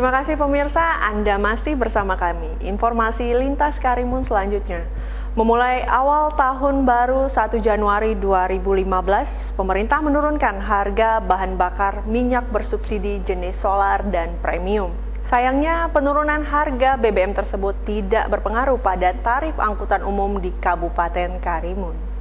Terima kasih pemirsa, Anda masih bersama kami. Informasi lintas Karimun selanjutnya. Memulai awal tahun baru 1 Januari 2015, pemerintah menurunkan harga bahan bakar minyak bersubsidi jenis solar dan premium. Sayangnya, penurunan harga BBM tersebut tidak berpengaruh pada tarif angkutan umum di Kabupaten Karimun.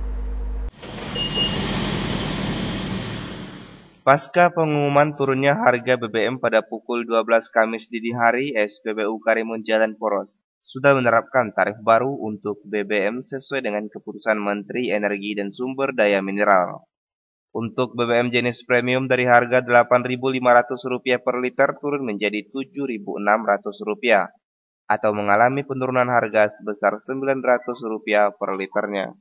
Pasca pengumuman turunnya harga BBM pada pukul 12 Kamis dini hari, SPBU Karimun Jalan Poros sudah menerapkan tarif baru untuk BBM sesuai dengan keputusan Menteri Energi dan Sumber Daya Mineral. Untuk BBM jenis premium dari harga Rp8.500 per liter turun menjadi Rp7.600 atau mengalami penurunan harga sebesar Rp900 per liternya.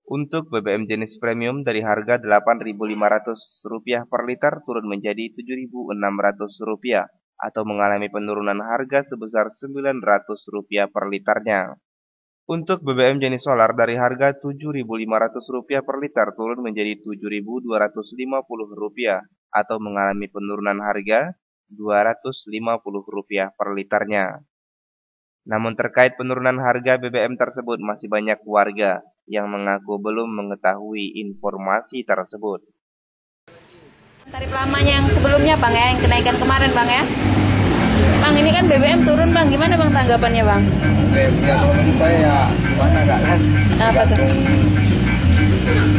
Untuk BBM jenis premium dari harga Rp8.500 per liter turun menjadi Rp7.600 atau mengalami penurunan harga sebesar Rp900 per liternya. Untuk BBM jenis solar dari harga Rp7.500 per liter turun menjadi Rp7.250 atau mengalami penurunan harga Rp250 per liternya. Namun terkait penurunan harga BBM tersebut masih banyak warga yang mengaku belum mengetahui informasi tersebut. Tarif lamanya yang sebelumnya Bang ya, yang kenaikan kemarin Bang ya. Bang, ini kan BBM turun Bang, gimana Bang tanggapannya Bang? Ya kalau menurut saya ya gimana gak kan? Apa tuh?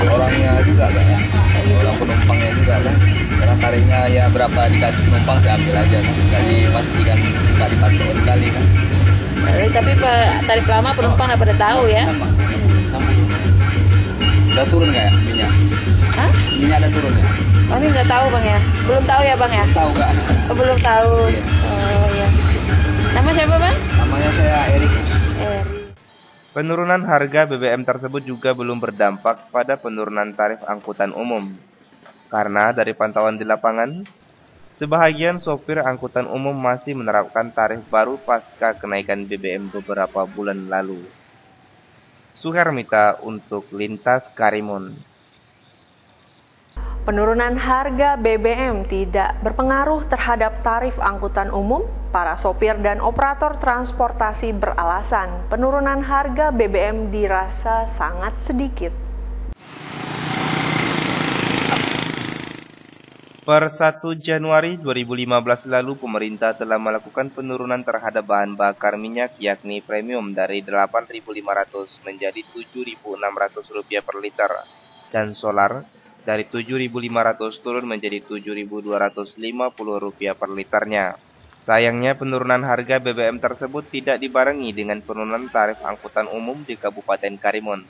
Orangnya juga kan ya, orang penumpangnya juga kan. Karena tarifnya ya berapa dikasih penumpang saya ambil aja kan. Jadi pastikan nggak dipatok kali kan. Tapi tarif lama penumpang nggak pada tahu ya. Udah turun nggak ya minyak? Hah? Minyak ada turun ya? Oh, ini nggak tahu Bang ya? Belum tahu ya Bang ya? Tahu nggak? Oh, belum tahu. Iya. Oh ya. Nama siapa Bang? Namanya saya Erik. Penurunan harga BBM tersebut juga belum berdampak pada penurunan tarif angkutan umum. Karena dari pantauan di lapangan, sebahagian sopir angkutan umum masih menerapkan tarif baru pasca kenaikan BBM beberapa bulan lalu. Suhermita untuk Lintas Karimun. Penurunan harga BBM tidak berpengaruh terhadap tarif angkutan umum. Para sopir dan operator transportasi beralasan penurunan harga BBM dirasa sangat sedikit. Per 1 Januari 2015 lalu, pemerintah telah melakukan penurunan terhadap bahan bakar minyak yakni premium dari Rp8.500 menjadi Rp7.600 per liter dan solar dari Rp7.500 turun menjadi Rp7.250 per liternya. Sayangnya penurunan harga BBM tersebut tidak dibarengi dengan penurunan tarif angkutan umum di Kabupaten Karimun.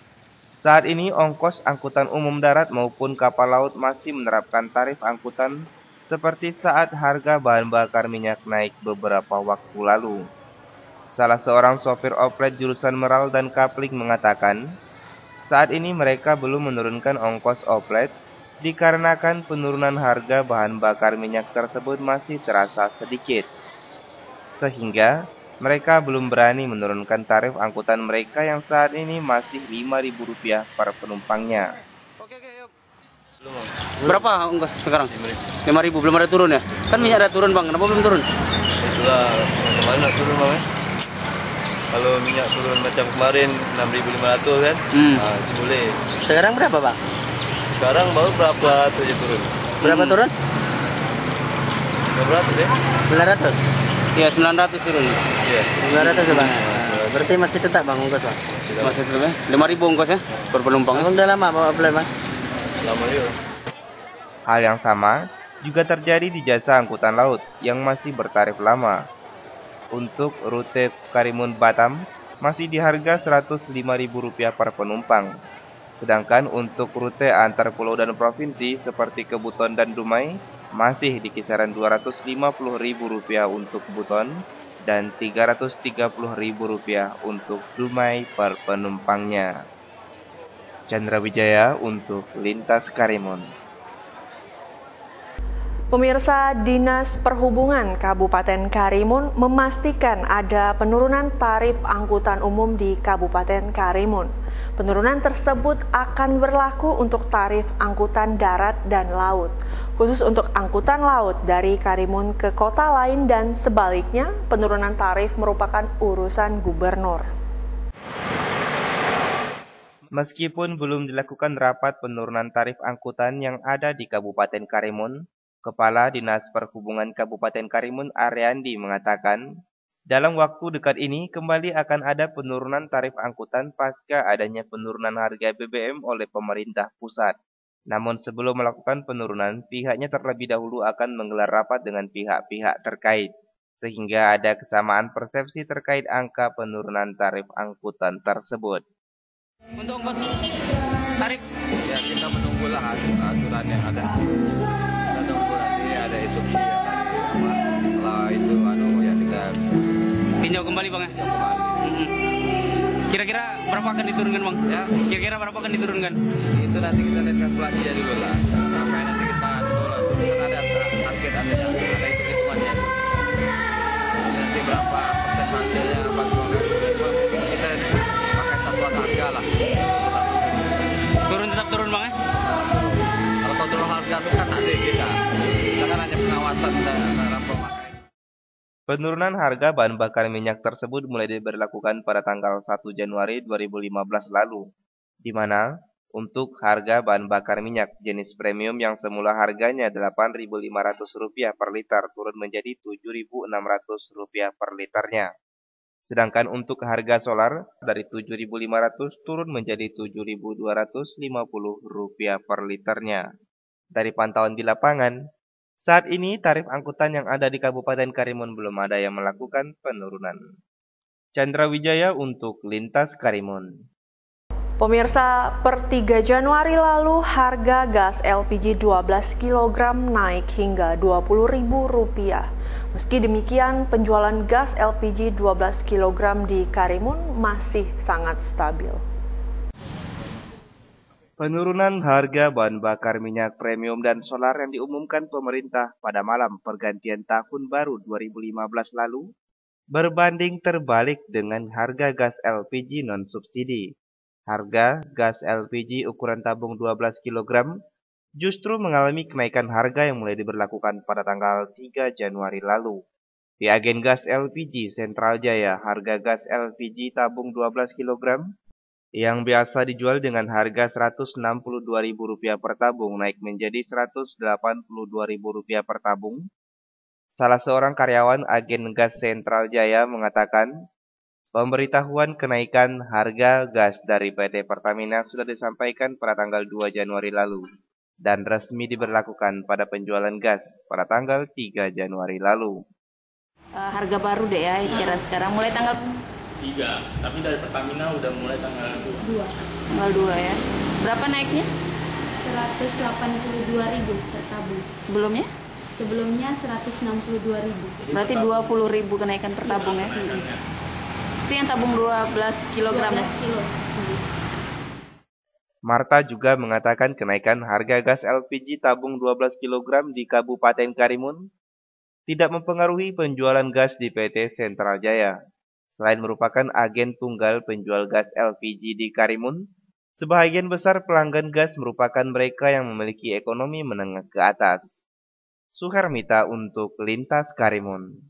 Saat ini ongkos angkutan umum darat maupun kapal laut masih menerapkan tarif angkutan seperti saat harga bahan bakar minyak naik beberapa waktu lalu. Salah seorang sopir oplet jurusan Meral dan Kapling mengatakan, saat ini mereka belum menurunkan ongkos oplet dikarenakan penurunan harga bahan bakar minyak tersebut masih terasa sedikit. Sehingga mereka belum berani menurunkan tarif angkutan mereka yang saat ini masih Rp5.000 per penumpangnya. Berapa ongkos sekarang? 5.000, belum ada turun ya? Kan minyak ada turun Bang, kenapa belum turun? Itulah, kemana turun Bang ya? Kalau minyak turun macam kemarin 6.500 kan? Nah, itu boleh. Sekarang berapa Bang? Sekarang baru berapa ratus aja turun. Berapa turun? 900 ya? 900? Iya 900 turun. Iya. 900 ya Bang? Berarti masih tetap Bang ongkos Bang? Masih tetap ya? 5.000 ongkos ya? Per penumpang. Udah lama bawa apply Bang? Lama juga. Hal yang sama juga terjadi di jasa angkutan laut yang masih bertarif lama. Untuk rute Karimun Batam masih di harga Rp105.000 per penumpang. Sedangkan untuk rute antar pulau dan provinsi seperti ke Buton dan Dumai masih di kisaran Rp250.000 untuk Buton dan Rp330.000 untuk Dumai per penumpangnya. Chandra Wijaya untuk Lintas Karimun. Pemirsa, Dinas Perhubungan Kabupaten Karimun memastikan ada penurunan tarif angkutan umum di Kabupaten Karimun. Penurunan tersebut akan berlaku untuk tarif angkutan darat dan laut. Khusus untuk angkutan laut dari Karimun ke kota lain dan sebaliknya, penurunan tarif merupakan urusan gubernur. Meskipun belum dilakukan rapat penurunan tarif angkutan yang ada di Kabupaten Karimun, Kepala Dinas Perhubungan Kabupaten Karimun Ariandi mengatakan, dalam waktu dekat ini kembali akan ada penurunan tarif angkutan pasca adanya penurunan harga BBM oleh pemerintah pusat. Namun sebelum melakukan penurunan, pihaknya terlebih dahulu akan menggelar rapat dengan pihak-pihak terkait, sehingga ada kesamaan persepsi terkait angka penurunan tarif angkutan tersebut. Untuk ongkos tarif, Ya kita menunggulah aturan yang ada. Kita tunggu nanti ada instruksi yang tadi. Setelah itu ya kita tinjau kembali bang ya. kembali. Kira-kira berapa akan diturunkan bang? Ya. Kira-kira berapa akan diturunkan? Itu nanti kita lihat kalkulasinya dulu lah. Sampai nanti kita tolak dulu kan ada target ada hitung-hitungannya. Nanti berapa persentasenya mungkin kita pakai satuan harga lah. Tetap turun bang ya? Kalau kontrol harga itu kan ada kita. Kita kan hanya pengawasan dalam pemakaian. Penurunan harga bahan bakar minyak tersebut mulai diberlakukan pada tanggal 1 Januari 2015 lalu, di mana untuk harga bahan bakar minyak jenis premium yang semula harganya Rp8.500 per liter turun menjadi Rp7.600 per liternya. Sedangkan untuk harga solar dari Rp7.500 turun menjadi Rp7.250 per liternya. Dari pantauan di lapangan, saat ini tarif angkutan yang ada di Kabupaten Karimun belum ada yang melakukan penurunan. Chandra Wijaya untuk Lintas Karimun. Pemirsa, per 3 Januari lalu harga gas LPG 12 kg naik hingga Rp20.000. Meski demikian, penjualan gas LPG 12 kg di Karimun masih sangat stabil. Penurunan harga bahan bakar minyak premium dan solar yang diumumkan pemerintah pada malam pergantian tahun baru 2015 lalu berbanding terbalik dengan harga gas LPG non-subsidi. Harga gas LPG ukuran tabung 12 kg justru mengalami kenaikan harga yang mulai diberlakukan pada tanggal 3 Januari lalu. Di agen gas LPG Sentral Jaya, harga gas LPG tabung 12 kg yang biasa dijual dengan harga Rp162.000 per tabung naik menjadi Rp182.000 per tabung. Salah seorang karyawan agen gas Sentral Jaya mengatakan, pemberitahuan kenaikan harga gas dari PT Pertamina sudah disampaikan pada tanggal 2 Januari lalu dan resmi diberlakukan pada penjualan gas pada tanggal 3 Januari lalu. Harga baru deh ya, eceran sekarang mulai tanggal 3, tapi dari Pertamina udah mulai tanggal 2. Tanggal 2 ya. Berapa naiknya? 182.000 per tabung. Sebelumnya? Sebelumnya 162.000. Berarti 20.000 kenaikan per tabung ya. Itu yang tabung 12 kg. 12 kilo. Marta juga mengatakan kenaikan harga gas LPG tabung 12 kg di Kabupaten Karimun tidak mempengaruhi penjualan gas di PT Sentral Jaya. Selain merupakan agen tunggal penjual gas LPG di Karimun, sebagian besar pelanggan gas merupakan mereka yang memiliki ekonomi menengah ke atas. Suhermita untuk Lintas Karimun.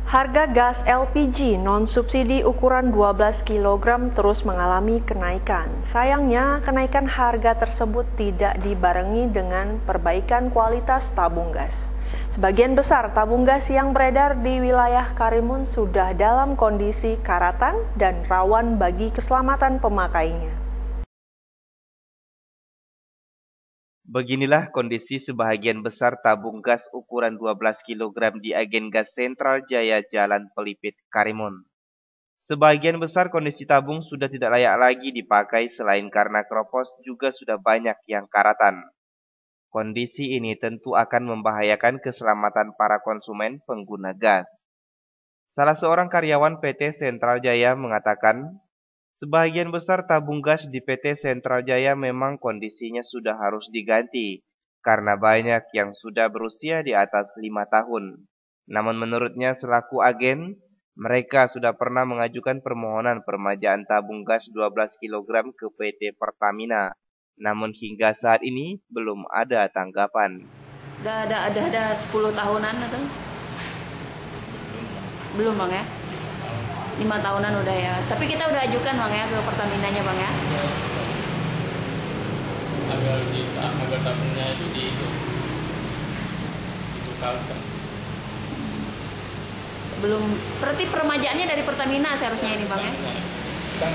Harga gas LPG non-subsidi ukuran 12 kg terus mengalami kenaikan. Sayangnya, kenaikan harga tersebut tidak dibarengi dengan perbaikan kualitas tabung gas. Sebagian besar tabung gas yang beredar di wilayah Karimun sudah dalam kondisi karatan dan rawan bagi keselamatan pemakainya. Beginilah kondisi sebahagian besar tabung gas ukuran 12 kg di agen gas Sentral Jaya Jalan Pelipit, Karimun. Sebagian besar kondisi tabung sudah tidak layak lagi dipakai selain karena kropos juga sudah banyak yang karatan. Kondisi ini tentu akan membahayakan keselamatan para konsumen pengguna gas. Salah seorang karyawan PT Sentral Jaya mengatakan, sebagian besar tabung gas di PT Sentral Jaya memang kondisinya sudah harus diganti karena banyak yang sudah berusia di atas 5 tahun. Namun menurutnya selaku agen, mereka sudah pernah mengajukan permohonan permajaan tabung gas 12 kg ke PT Pertamina. Namun hingga saat ini belum ada tanggapan. Udah 10 tahunan atau? Belum Bang ya? 5 tahunan udah ya. Tapi kita udah ajukan Bang ya ke Pertaminanya Bang ya. Agar tabungnya itu ditukarkan. Belum, berarti permajaannya dari Pertamina seharusnya ini Bang ya? Kita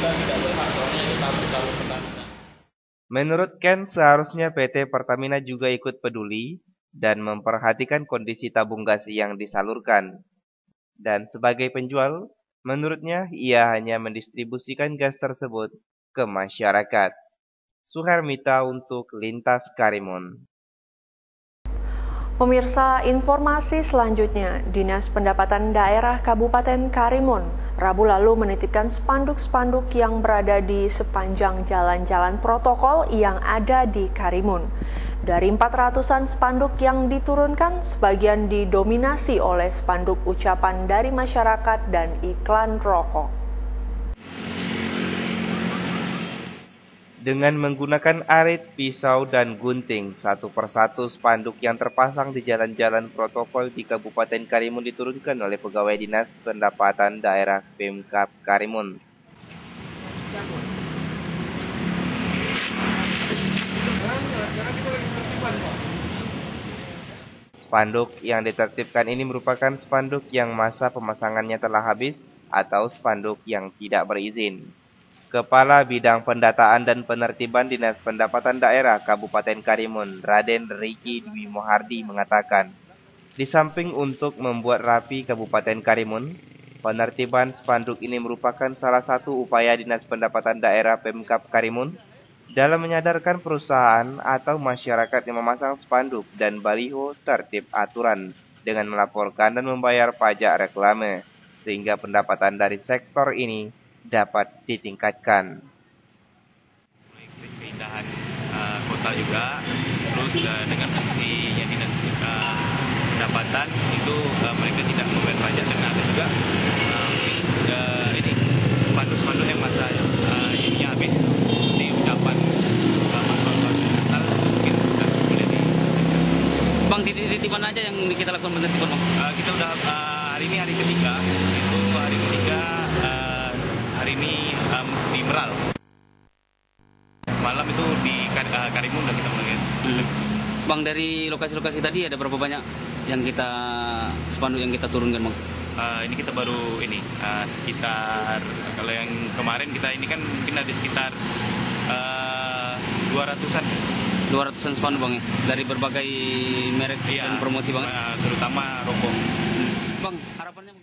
tidak berhak, soalnya ini tabung Pertamina. Menurut Ken, seharusnya PT Pertamina juga ikut peduli dan memperhatikan kondisi tabung gas yang disalurkan. Dan sebagai penjual, menurutnya ia hanya mendistribusikan gas tersebut ke masyarakat. Suhermita untuk Lintas Karimun. Pemirsa, informasi selanjutnya, Dinas Pendapatan Daerah Kabupaten Karimun Rabu lalu menitipkan spanduk-spanduk yang berada di sepanjang jalan-jalan protokol yang ada di Karimun. Dari 400-an spanduk yang diturunkan, sebagian didominasi oleh spanduk ucapan dari masyarakat dan iklan rokok. Dengan menggunakan arit, pisau, dan gunting, satu persatu spanduk yang terpasang di jalan-jalan protokol di Kabupaten Karimun diturunkan oleh pegawai Dinas Pendapatan Daerah Pemkab Karimun. Spanduk yang ditertibkan ini merupakan spanduk yang masa pemasangannya telah habis atau spanduk yang tidak berizin. Kepala Bidang Pendataan dan Penertiban Dinas Pendapatan Daerah Kabupaten Karimun, Raden Riki Dwi Mohardi mengatakan, di samping untuk membuat rapi Kabupaten Karimun, penertiban spanduk ini merupakan salah satu upaya Dinas Pendapatan Daerah Pemkab Karimun dalam menyadarkan perusahaan atau masyarakat yang memasang spanduk dan baliho tertib aturan dengan melaporkan dan membayar pajak reklame, sehingga pendapatan dari sektor ini dapat ditingkatkan. Keindahan kota juga, terus dengan fungsinya Dinas Pendapatan itu mereka tidak membayar pajak, dan ada juga ini spanduk-spanduk yang masa ininya habis di ucapan Bang, di mana aja yang kita lakukan penertiban Bang? Kita udah hari ini hari ketiga, itu hari ketiga hari ini di Meral. Malam itu di Karimun udah kita mulai. Bang, dari lokasi-lokasi tadi ada berapa banyak yang kita spanduk yang kita turunkan Bang? Ini kita baru ini sekitar, kalau yang kemarin kita ini kan mungkin ada sekitar 200-an. 200-an spanduk Bang ya? Dari berbagai merek dan promosi Bang? Terutama rokok. Bang, harapannya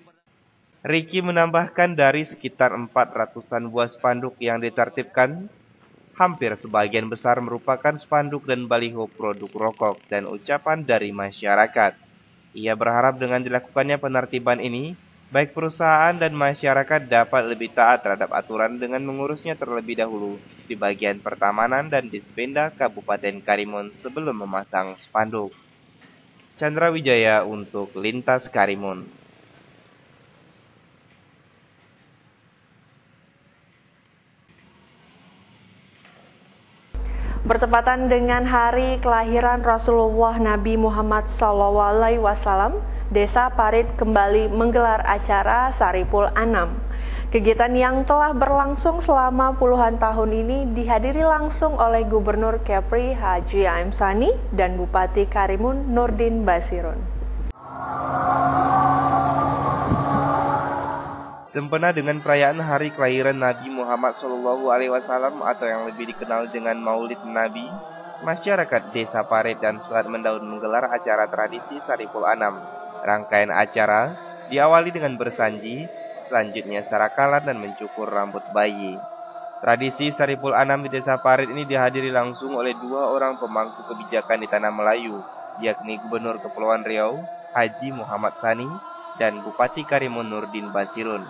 Riki menambahkan dari sekitar 400-an buah spanduk yang ditertibkan, hampir sebagian besar merupakan spanduk dan baliho produk rokok dan ucapan dari masyarakat. Ia berharap dengan dilakukannya penertiban ini, baik perusahaan dan masyarakat dapat lebih taat terhadap aturan dengan mengurusnya terlebih dahulu di bagian pertamanan dan Dispenda Kabupaten Karimun sebelum memasang spanduk. Chandra Wijaya untuk Lintas Karimun. Bertepatan dengan hari kelahiran Rasulullah Nabi Muhammad SAW, Desa Parit kembali menggelar acara Saripul Anam. Kegiatan yang telah berlangsung selama puluhan tahun ini dihadiri langsung oleh Gubernur Kepri Haji A.M. Sani dan Bupati Karimun Nurdin Basirun. Sempena dengan perayaan hari kelahiran Nabi Muhammad SAW atau yang lebih dikenal dengan Maulid Nabi, masyarakat Desa Parit dan Selat Mendaun menggelar acara tradisi Saripul Anam. Rangkaian acara diawali dengan bersanji, selanjutnya sarakalan dan mencukur rambut bayi. Tradisi Saripul Anam di Desa Parit ini dihadiri langsung oleh dua orang pemangku kebijakan di Tanah Melayu, yakni Gubernur Kepulauan Riau, Haji Muhammad Sani, dan Bupati Karimun Nurdin Basirun.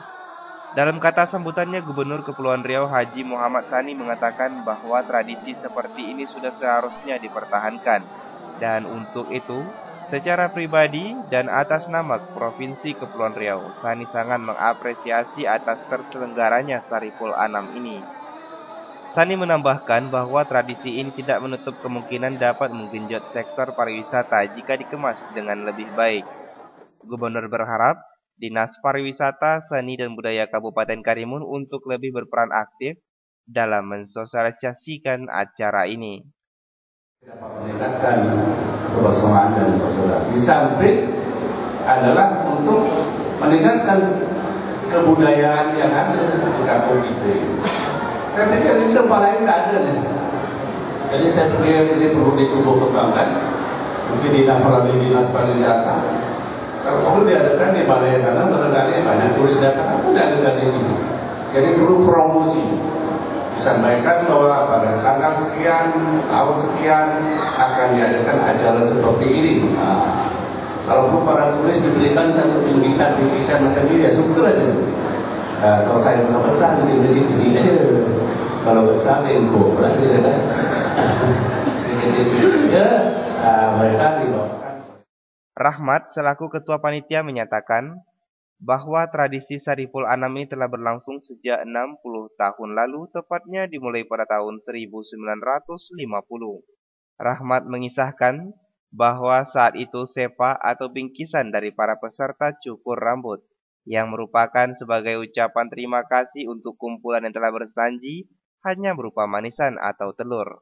Dalam kata sambutannya, Gubernur Kepulauan Riau Haji Muhammad Sani mengatakan bahwa tradisi seperti ini sudah seharusnya dipertahankan. Dan untuk itu, secara pribadi dan atas nama Provinsi Kepulauan Riau, Sani sangat mengapresiasi atas terselenggaranya Saripul Anam ini. Sani menambahkan bahwa tradisi ini tidak menutup kemungkinan dapat menggenjot sektor pariwisata jika dikemas dengan lebih baik. Gubernur berharap Dinas Pariwisata, Seni dan Budaya Kabupaten Karimun untuk lebih berperan aktif dalam mensosialisasikan acara ini. Dapat meningkatkan kebersamaan dan persaudaraan. Di samping adalah untuk meningkatkan kebudayaan yang ada di kampung kita. Saya pikir ini tempat lain tidak ada nih. Jadi saya pikir ini perlu ditumbuh kembangkan. Mungkin Dinas Pariwisata. Kalau perlu diadakan di balai sana, barangkali banyak turis datang, sudah ada di sini. Jadi perlu promosi. Disampaikan bahwa pada tanggal sekian, tahun sekian akan diadakan acara seperti ini. Nah, kalau perlu para turis diberikan satu bingkisan macam ini, ya syukur aja. Kalau saya nggak besar, bikin kecil-kecil aja. Kalau besar, lengkok lah, gitu kan. Kecil-kecil, ya, mereka dibawakan. Rahmat selaku Ketua Panitia menyatakan bahwa tradisi Saripul Anam ini telah berlangsung sejak 60 tahun lalu, tepatnya dimulai pada tahun 1950. Rahmat mengisahkan bahwa saat itu sepa atau bingkisan dari para peserta cukur rambut, yang merupakan sebagai ucapan terima kasih untuk kumpulan yang telah bersanji hanya berupa manisan atau telur.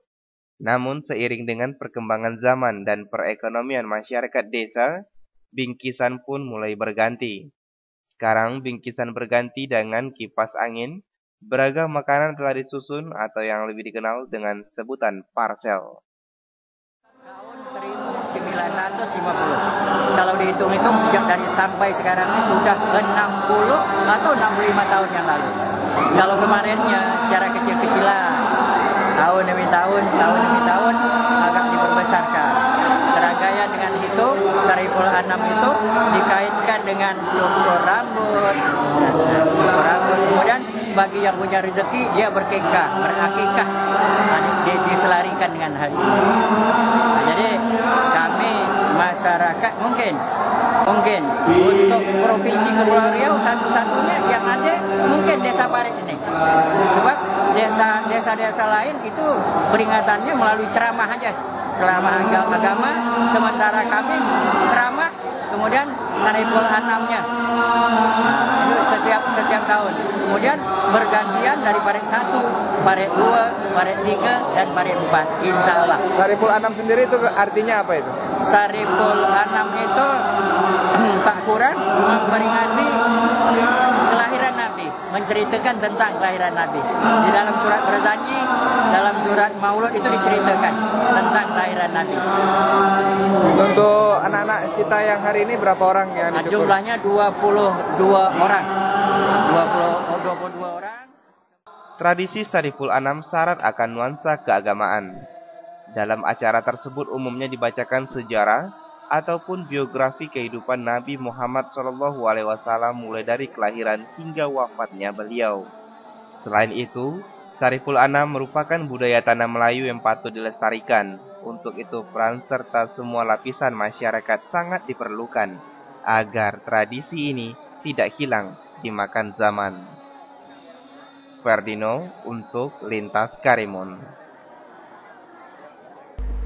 Namun seiring dengan perkembangan zaman dan perekonomian masyarakat desa, bingkisan pun mulai berganti. Sekarang bingkisan berganti dengan kipas angin, beragam makanan telah disusun atau yang lebih dikenal dengan sebutan parcel. Tahun 1950. Kalau dihitung-hitung sejak dari sampai sekarang ini sudah 60 atau 65 tahun yang lalu. Kalau kemarinnya secara kecil-kecilan, tahun demi tahun agak diperbesarkan. Serangkaian dengan itu, Saripul Anam itu dikaitkan dengan cukur rambut. Kemudian bagi yang punya rezeki, dia berakikah, diselarikan dengan hal ini. Nah, jadi kami masyarakat mungkin untuk Provinsi Kepulauan Riau satu-satunya yang ada mungkin Desa Parit ini. Sebab desa-desa lain itu peringatannya melalui ceramah aja, ceramah agama, sementara kami ceramah kemudian Saripul Anamnya. Itu setiap tahun. Kemudian bergantian dari Parit 1, Parit 2, Parit 3 dan Parit 4. Insya Allah. Saripul Anam sendiri itu artinya apa itu? Saripul Anam itu tak kurang memperingati kelahiran Nabi, menceritakan tentang kelahiran Nabi. Di dalam surat berjanji, dalam surat Maulud itu diceritakan tentang kelahiran Nabi. Untuk anak-anak kita yang hari ini berapa orang yang dicukur? Jumlahnya 22 orang. 22 orang. Tradisi Saripul Anam syarat akan nuansa keagamaan. Dalam acara tersebut umumnya dibacakan sejarah ataupun biografi kehidupan Nabi Muhammad SAW mulai dari kelahiran hingga wafatnya beliau. Selain itu, Saripul Anam merupakan budaya tanah Melayu yang patut dilestarikan. Untuk itu peran serta semua lapisan masyarakat sangat diperlukan agar tradisi ini tidak hilang dimakan zaman. Ferdino untuk Lintas Karimun.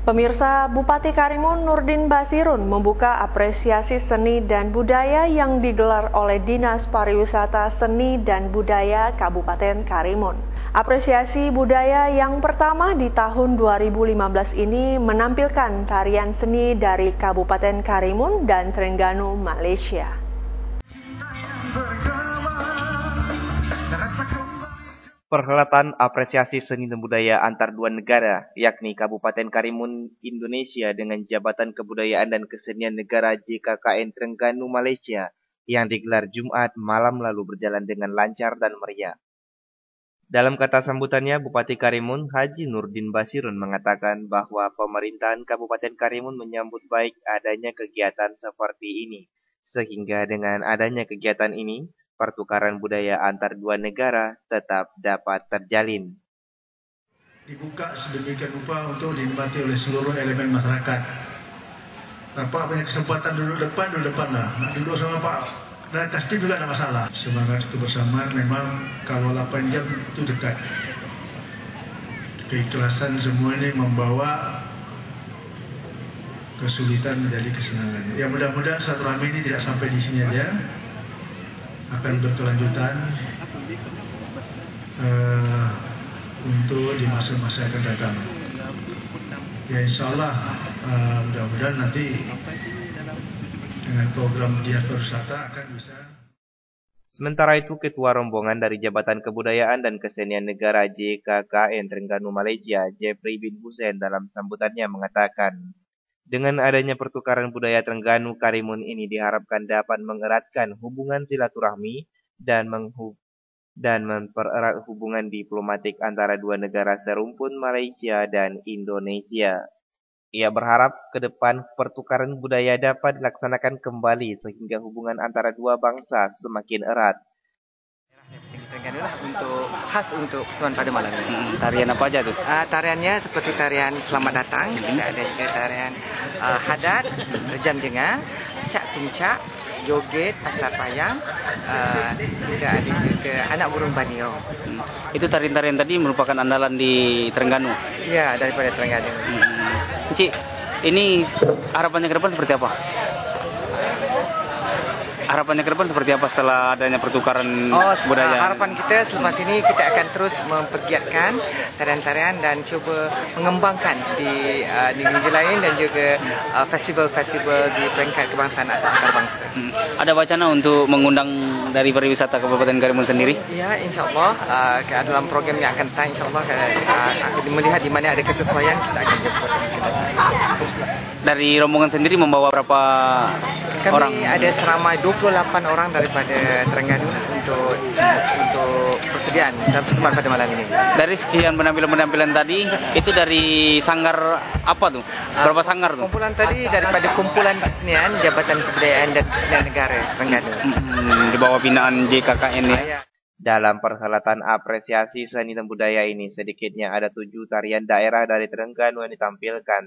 Pemirsa, Bupati Karimun Nurdin Basirun membuka apresiasi seni dan budaya yang digelar oleh Dinas Pariwisata Seni dan Budaya Kabupaten Karimun. Apresiasi budaya yang pertama di tahun 2015 ini menampilkan tarian seni dari Kabupaten Karimun dan Terengganu, Malaysia. Perhelatan apresiasi seni dan budaya antar dua negara, yakni Kabupaten Karimun Indonesia dengan Jabatan Kebudayaan dan Kesenian Negara JKKN Terengganu Malaysia yang digelar Jumat malam lalu berjalan dengan lancar dan meriah. Dalam kata sambutannya, Bupati Karimun Haji Nurdin Basirun mengatakan bahwa pemerintahan Kabupaten Karimun menyambut baik adanya kegiatan seperti ini, sehingga dengan adanya kegiatan ini, pertukaran budaya antar dua negara tetap dapat terjalin. Dibuka sedemikian rupa untuk dinikmati oleh seluruh elemen masyarakat. Nah, Pak punya kesempatan duduk depan lah. Nah, duduk sama Pak dan pasti juga ada masalah. Semangat kebersamaan memang kalau 8 jam itu dekat. Keikhlasan semua ini membawa kesulitan menjadi kesenangan. Ya mudah-mudahan silaturahmi ini tidak sampai di sini aja, akan berkelanjutan untuk di masa-masa akan datang. Ya insya Allah mudah-mudahan nanti dengan program dinas pariwisata akan bisa. Sementara itu, Ketua Rombongan dari Jabatan Kebudayaan dan Kesenian Negara JKKN Terengganu Malaysia, Jeffrey bin Hussein dalam sambutannya mengatakan, dengan adanya pertukaran budaya Terengganu Karimun ini diharapkan dapat mengeratkan hubungan silaturahmi dan mempererat hubungan diplomatik antara dua negara serumpun Malaysia dan Indonesia. Ia berharap ke depan pertukaran budaya dapat dilaksanakan kembali sehingga hubungan antara dua bangsa semakin erat. Terengganu lah khas untuk keseruan pada malam ini. Tarian apa aja tuh? Tariannya seperti tarian Selamat Datang, kita ada juga tarian Hadat, Rejam Jengah, Cak Kuncak, Joget, Pasar Payang, kita ada juga Anak Burung Banio. Itu tarian-tarian tadi merupakan andalan di Terengganu? Ya, daripada Terengganu. Cik, ini harapannya ke depan seperti apa? Harapannya ke depan seperti apa setelah adanya pertukaran budaya? Harapan kita selepas ini kita akan terus mempergiatkan tarian-tarian dan coba mengembangkan di negeri lain dan juga festival-festival di peringkat kebangsaan atau antarabangsa. Ada wacana untuk mengundang dari pariwisata Kabupaten Karimun sendiri? Ya, insya Allah dalam program yang akan datang, insya Allah melihat di mana ada kesesuaian kita akan jemput. Dari rombongan sendiri membawa berapa orang? Kami ada seramai 28 orang daripada Terengganu untuk persediaan dan persembahan pada malam ini. Dari sekian penampilan tadi, itu dari sanggar apa tuh? Berapa sanggar tuh? Kumpulan tadi daripada kumpulan kesenian Jabatan Kebudayaan dan Kesenian Negara Terengganu. Di bawah binaan JKKN ini. Dalam perhelatan apresiasi seni dan budaya ini, sedikitnya ada 7 tarian daerah dari Terengganu yang ditampilkan,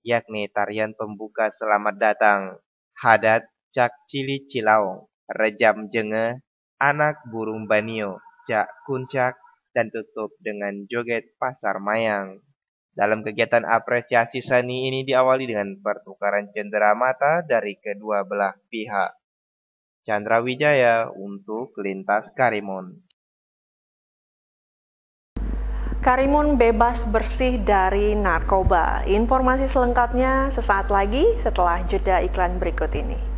yakni tarian pembuka Selamat Datang, Hadat, Cak Cili Cilaong, Rejam Jengah, Anak Burung Banio, Cak Kuncak, dan tutup dengan joget Pasar Mayang. Dalam kegiatan apresiasi seni ini diawali dengan pertukaran cenderamata dari kedua belah pihak. Chandra Wijaya untuk Lintas Karimun. Karimun bebas bersih dari narkoba. Informasi selengkapnya sesaat lagi setelah jeda iklan berikut ini.